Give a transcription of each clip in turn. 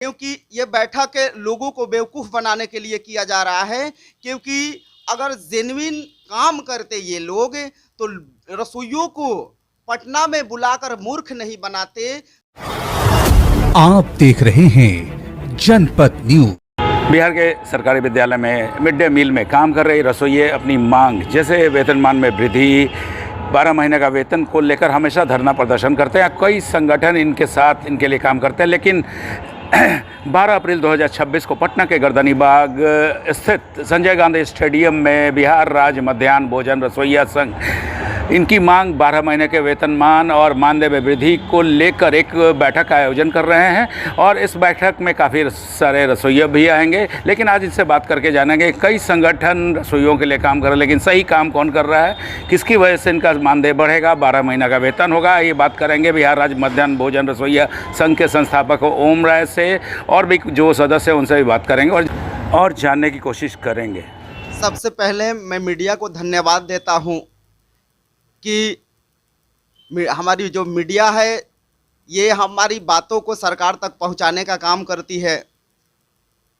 क्योंकि ये बैठक लोगों को बेवकूफ़ बनाने के लिए किया जा रहा है। क्योंकि अगर जेन्युइन काम करते ये लोग तो रसोइयों को पटना में बुलाकर मूर्ख नहीं बनाते। आप देख रहे हैं जनपद न्यूज। बिहार के सरकारी विद्यालय में मिड डे मील में काम कर रही रसोइये अपनी मांग जैसे वेतनमान में वृद्धि, 12 महीने का वेतन को लेकर हमेशा धरना प्रदर्शन करते हैं। कई संगठन इनके साथ इनके लिए काम करते हैं, लेकिन 12 अप्रैल 2026 को पटना के गर्दनीबाग स्थित संजय गांधी स्टेडियम में बिहार राज्य मध्याह्न भोजन रसोइया संघ इनकी मांग 12 महीने के वेतनमान और मानदेय में वृद्धि को लेकर एक बैठक का आयोजन कर रहे हैं। और इस बैठक में काफ़ी सारे रसोइया भी आएंगे, लेकिन आज इनसे बात करके जानेंगे। कई संगठन रसोइयों के लिए काम कर रहे हैं, लेकिन सही काम कौन कर रहा है, किसकी वजह से इनका मानदेय बढ़ेगा, 12 महीना का वेतन होगा, ये बात करेंगे बिहार राज्य मध्याह्न भोजन रसोइया संघ के संस्थापक ओम राय से, और भी जो सदस्य हैं उनसे भी बात करेंगे और जानने की कोशिश करेंगे। सबसे पहले मैं मीडिया को धन्यवाद देता हूँ कि हमारी जो मीडिया है ये हमारी बातों को सरकार तक पहुंचाने का काम करती है।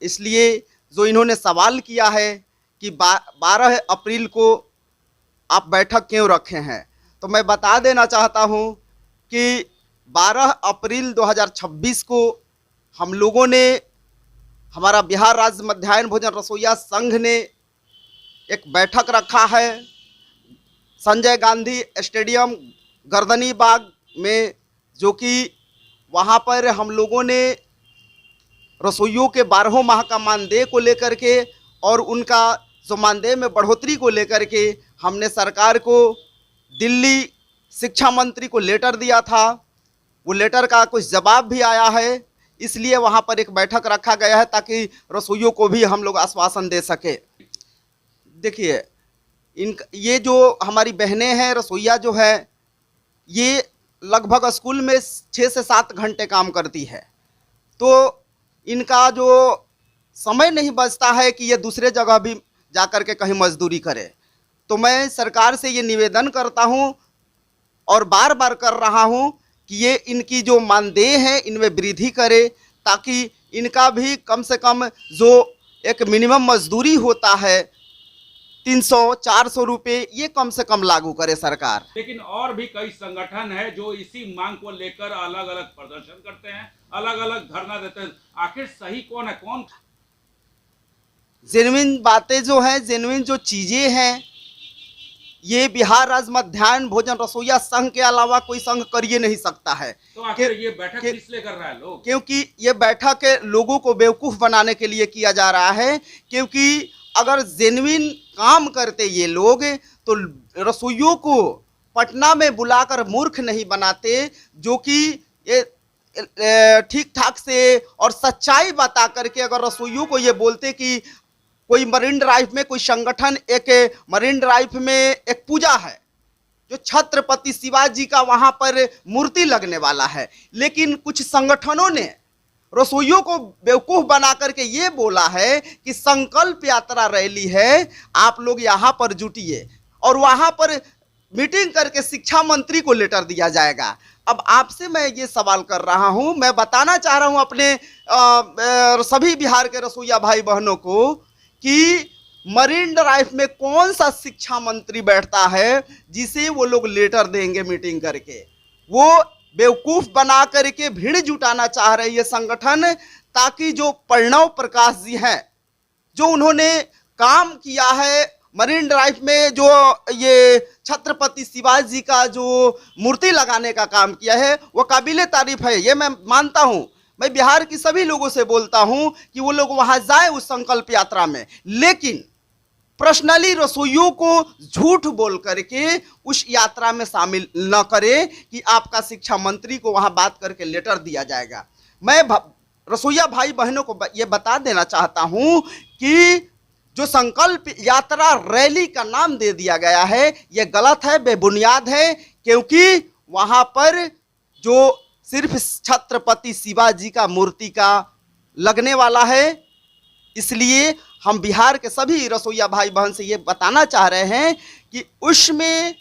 इसलिए जो इन्होंने सवाल किया है कि 12 अप्रैल को आप बैठक क्यों रखे हैं, तो मैं बता देना चाहता हूं कि 12 अप्रैल 2026 को हम लोगों ने, हमारा बिहार राज्य मध्याह्न भोजन रसोइया संघ ने एक बैठक रखा है संजय गांधी स्टेडियम गर्दनीबाग में, जो कि वहाँ पर हम लोगों ने रसोइयों के 12 माह का मानदेय को लेकर के और उनका जो मानदेय में बढ़ोतरी को लेकर के हमने सरकार को, दिल्ली शिक्षा मंत्री को लेटर दिया था। वो लेटर का कुछ जवाब भी आया है, इसलिए वहाँ पर एक बैठक रखा गया है ताकि रसोइयों को भी हम लोग आश्वासन दे सके। देखिए, ये जो हमारी बहनें हैं रसोइया जो है, ये लगभग स्कूल में 6 से 7 घंटे काम करती है, तो इनका जो समय नहीं बचता है कि ये दूसरे जगह भी जाकर के कहीं मजदूरी करे। तो मैं सरकार से ये निवेदन करता हूँ और बार बार कर रहा हूँ कि ये इनकी जो मानदेय है इनमें वृद्धि करे, ताकि इनका भी कम से कम जो एक मिनिमम मजदूरी होता है 300-400 रुपये, ये कम से कम लागू करे सरकार। लेकिन और भी कई संगठन है जो इसी मांग को लेकर अलग अलग प्रदर्शन करते हैं, अलग अलग धरना देते हैं। आखिर सही कौन है? कौन जेन्युइन बातें जो हैं, जेन्युइन जो चीजें हैं, ये बिहार राज्य मध्याह्न भोजन रसोइया संघ के अलावा कोई संघ कर ही नहीं सकता है। तो आखिर ये बैठक किस लिए कर रहा है लोग? क्योंकि ये बैठक लोगों को बेवकूफ बनाने के लिए किया जा रहा है। क्योंकि अगर जेन्युइन काम करते ये लोग तो रसोइयों को पटना में बुलाकर मूर्ख नहीं बनाते, जो कि ये ठीक ठाक से और सच्चाई बता करके अगर रसोइयों को ये बोलते कि कोई मरीन ड्राइव में कोई संगठन, एक मरीन ड्राइव में एक पूजा है जो छत्रपति शिवाजी का वहाँ पर मूर्ति लगने वाला है, लेकिन कुछ संगठनों ने रसोइयों को बेवकूफ़ बना करके ये बोला है कि संकल्प यात्रा रैली है, आप लोग यहाँ पर जुटिए, और वहाँ पर मीटिंग करके शिक्षा मंत्री को लेटर दिया जाएगा। अब आपसे मैं ये सवाल कर रहा हूँ, मैं बताना चाह रहा हूँ अपने सभी बिहार के रसोइया भाई बहनों को कि मरीन ड्राइव में कौन सा शिक्षा मंत्री बैठता है जिसे वो लोग लेटर देंगे मीटिंग करके। वो बेवकूफ़ बना करके भीड़ जुटाना चाह रहे ये संगठन, ताकि जो प्रणव प्रकाश जी हैं, जो उन्होंने काम किया है मरीन ड्राइव में, जो ये छत्रपति शिवाजी का जो मूर्ति लगाने का काम किया है, वो काबिले तारीफ है, ये मैं मानता हूँ। मैं बिहार की सभी लोगों से बोलता हूँ कि वो लोग वहाँ जाए उस संकल्प यात्रा में, लेकिन पर्सनली रसोइयों को झूठ बोल करके उस यात्रा में शामिल न करे कि आपका शिक्षा मंत्री को वहां बात करके लेटर दिया जाएगा। मैं रसोइया भाई बहनों को ये बता देना चाहता हूं कि जो संकल्प यात्रा रैली का नाम दे दिया गया है ये गलत है, बेबुनियाद है। क्योंकि वहां पर जो सिर्फ छत्रपति शिवाजी का मूर्ति का लगने वाला है, इसलिए हम बिहार के सभी रसोइया भाई बहन से ये बताना चाह रहे हैं कि उसमें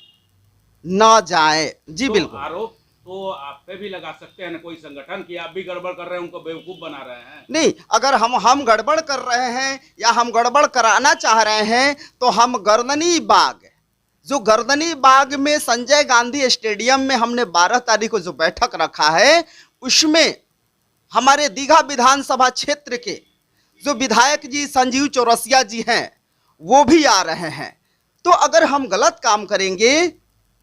ना जाए। जी तो बिल्कुल। आरोप तो आप पे भी लगा सकते हैं ना कोई संगठन कि आप भी गड़बड़ कर रहे हैं, उनको बेवकूफ बना रहे हैं। नहीं, अगर हम गड़बड़ कर रहे हैं या हम गड़बड़ कराना चाह रहे हैं तो हम गर्दनी बाग, जो गर्दनी बाग में संजय गांधी स्टेडियम में हमने 12 तारीख को जो बैठक रखा है, उसमें हमारे दीघा विधानसभा क्षेत्र के जो विधायक जी संजीव चौरसिया जी हैं वो भी आ रहे हैं। तो अगर हम गलत काम करेंगे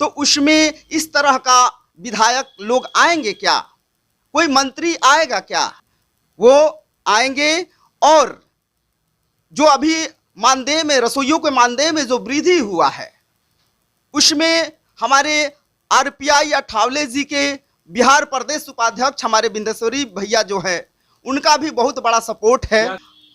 तो उसमें इस तरह का विधायक लोग आएंगे क्या? कोई मंत्री आएगा क्या? वो आएंगे। और जो अभी मानदेय में, रसोइयों के मानदेय में जो वृद्धि हुआ है, उसमें हमारे आरपीआई अठावले जी के बिहार प्रदेश उपाध्यक्ष हमारे बिंदेश्वरी भैया जो है, उनका भी बहुत बड़ा सपोर्ट है।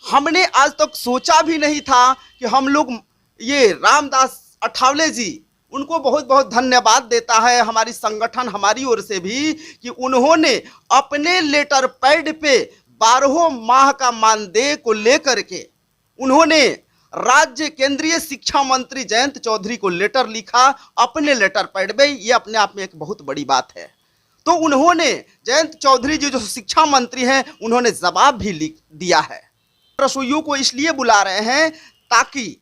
हमने आज तक सोचा भी नहीं था कि हम लोग ये रामदास अठावले जी, उनको बहुत बहुत धन्यवाद देता है हमारी संगठन, हमारी ओर से भी, कि उन्होंने अपने लेटर पैड पे 12 माह का मानदेय को लेकर के उन्होंने राज्य केंद्रीय शिक्षा मंत्री जयंत चौधरी को लेटर लिखा अपने लेटर पैड में। ये अपने आप में एक बहुत बड़ी बात है। तो उन्होंने, जयंत चौधरी जी जो शिक्षा मंत्री हैं, उन्होंने जवाब भी लिख दिया है। रसोइयों को इसलिए बुला रहे हैं ताकि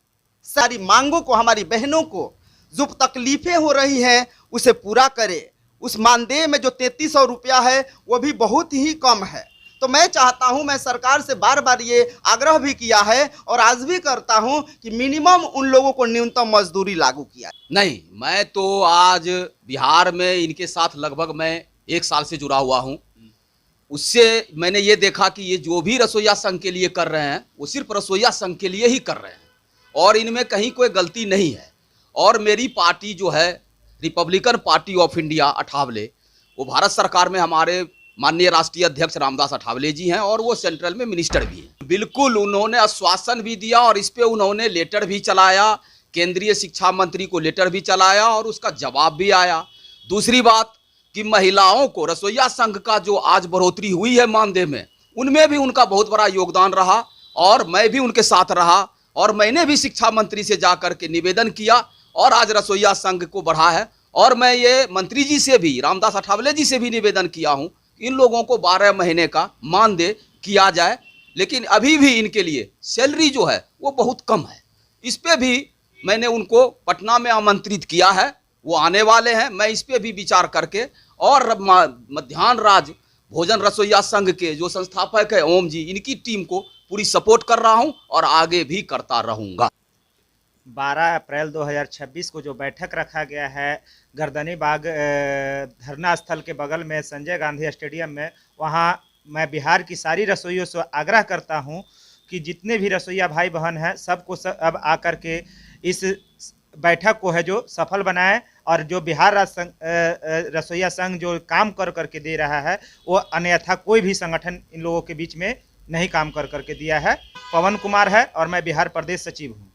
सारी मांगों को, हमारी बहनों को जो तकलीफें हो रही हैं उसे पूरा करे। उस मानदेय में जो 3300 रुपया है वो भी बहुत ही कम है। तो मैं चाहता हूं, मैं सरकार से बार बार ये आग्रह भी किया है और आज भी करता हूं कि मिनिमम उन लोगों को न्यूनतम मजदूरी लागू किया। नहीं, मैं तो आज बिहार में इनके साथ लगभग मैं 1 साल से जुड़ा हुआ हूं। उससे मैंने ये देखा कि ये जो भी रसोइया संघ के लिए कर रहे हैं वो सिर्फ रसोइया संघ के लिए ही कर रहे हैं और इनमें कहीं कोई गलती नहीं है। और मेरी पार्टी जो है Republican party of India Athawale, वो भारत सरकार में हमारे माननीय राष्ट्रीय अध्यक्ष रामदास अठावले जी हैं और वो सेंट्रल में मिनिस्टर भी हैं। बिल्कुल उन्होंने आश्वासन भी दिया और इस पे उन्होंने लेटर भी चलाया, केंद्रीय शिक्षा मंत्री को लेटर भी चलाया और उसका जवाब भी आया। दूसरी बात कि महिलाओं को रसोइया संघ का जो आज बढ़ोतरी हुई है मानदेय में, उनमें भी उनका बहुत बड़ा योगदान रहा और मैं भी उनके साथ रहा और मैंने भी शिक्षा मंत्री से जाकर के निवेदन किया और आज रसोइया संघ को बढ़ा है। और मैं ये मंत्री जी से भी, रामदास अठावले जी से भी निवेदन किया हूँ इन लोगों को 12 महीने का मानदेय किया जाए, लेकिन अभी भी इनके लिए सैलरी जो है वो बहुत कम है। इस पे भी मैंने उनको पटना में आमंत्रित किया है, वो आने वाले हैं। मैं इस पे भी विचार करके और मध्याह्न राज भोजन रसोइया संघ के जो संस्थापक है ओम जी, इनकी टीम को पूरी सपोर्ट कर रहा हूं और आगे भी करता रहूंगा। 12 अप्रैल 2026 को जो बैठक रखा गया है गर्दनी बाग धरना स्थल के बगल में संजय गांधी स्टेडियम में, वहां मैं बिहार की सारी रसोइयों से आग्रह करता हूं कि जितने भी रसोइया भाई बहन हैं सबको अब आकर के इस बैठक को है जो सफल बनाएं और जो बिहार राज्य रसोइया संघ जो काम कर करके दे रहा है वो अन्यथा कोई भी संगठन इन लोगों के बीच में नहीं काम कर करके दिया है। पवन कुमार है और मैं बिहार प्रदेश सचिव हूँ।